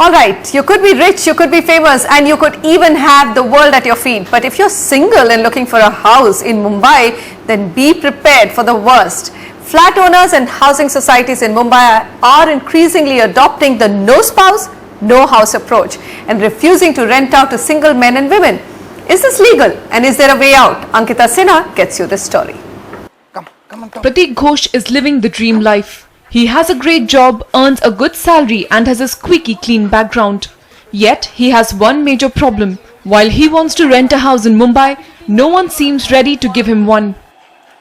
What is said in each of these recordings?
Alright, you could be rich, you could be famous, and you could even have the world at your feet. But if you're single and looking for a house in Mumbai, then be prepared for the worst. Flat owners and housing societies in Mumbai are increasingly adopting the no spouse, no house approach and refusing to rent out to single men and women. Is this legal and is there a way out? Ankita Sinha gets you this story. Come. Pratik Ghosh is living the dream life. He has a great job, earns a good salary and has a squeaky clean background. Yet he has one major problem. While he wants to rent a house in Mumbai, no one seems ready to give him one.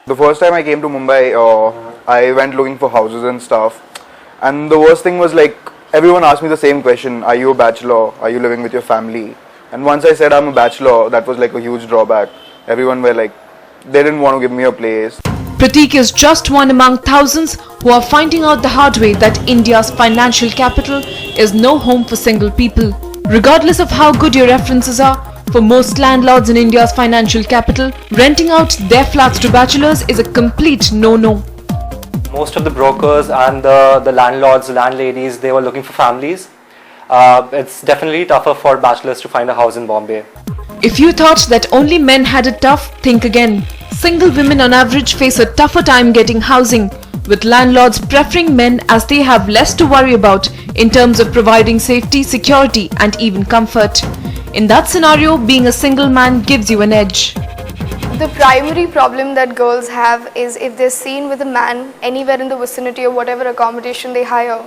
The first time I came to Mumbai, I went looking for houses and stuff. And the worst thing was like, everyone asked me the same question, are you a bachelor? Are you living with your family? And once I said I'm a bachelor, that was like a huge drawback. Everyone were like, they didn't want to give me a place. Pratik is just one among thousands who are finding out the hard way that India's financial capital is no home for single people. Regardless of how good your references are, for most landlords in India's financial capital, renting out their flats to bachelors is a complete no-no. Most of the brokers and the landlords, landladies, they were looking for families. It's definitely tougher for bachelors to find a house in Bombay. If you thought that only men had it tough, think again. Single women on average face a tougher time getting housing, with landlords preferring men as they have less to worry about in terms of providing safety, security and even comfort. In that scenario, being a single man gives you an edge. The primary problem that girls have is if they're seen with a man anywhere in the vicinity of whatever accommodation they hire,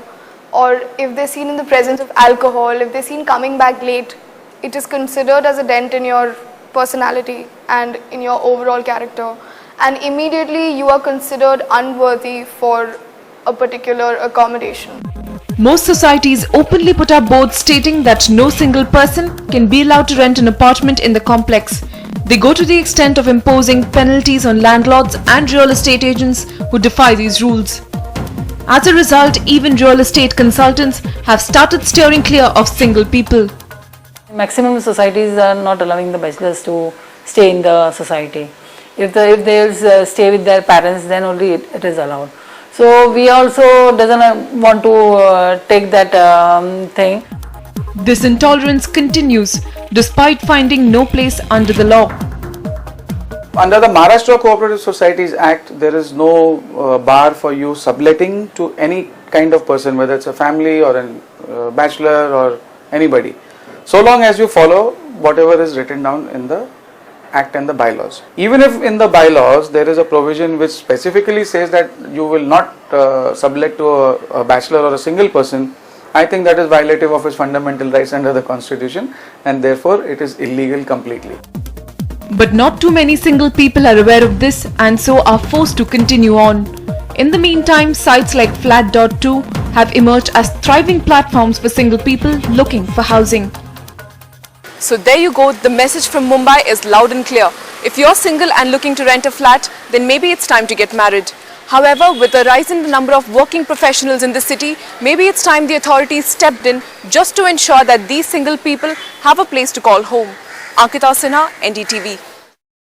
or if they're seen in the presence of alcohol, if they're seen coming back late, it is considered as a dent in your personality and in your overall character, and immediately you are considered unworthy for a particular accommodation. Most societies openly put up boards stating that no single person can be allowed to rent an apartment in the complex. They go to the extent of imposing penalties on landlords and real estate agents who defy these rules. As a result, even real estate consultants have started steering clear of single people. Maximum societies are not allowing the bachelors to stay in the society. If they stay with their parents, then only it is allowed. So we also doesn't want to take that thing. This intolerance continues despite finding no place under the law. Under the Maharashtra Cooperative Societies Act, there is no bar for you subletting to any kind of person, whether it's a family or a bachelor or anybody, so long as you follow whatever is written down in the Act and the bylaws. Even if in the bylaws there is a provision which specifically says that you will not sublet to a bachelor or a single person, I think that is violative of his fundamental rights under the Constitution, and therefore it is illegal completely. But not too many single people are aware of this and so are forced to continue on. In the meantime, sites like Flat.to have emerged as thriving platforms for single people looking for housing. So there you go, the message from Mumbai is loud and clear. If you're single and looking to rent a flat, then maybe it's time to get married. However, with the rise in the number of working professionals in the city, maybe it's time the authorities stepped in just to ensure that these single people have a place to call home. Ankita Sinha, NDTV.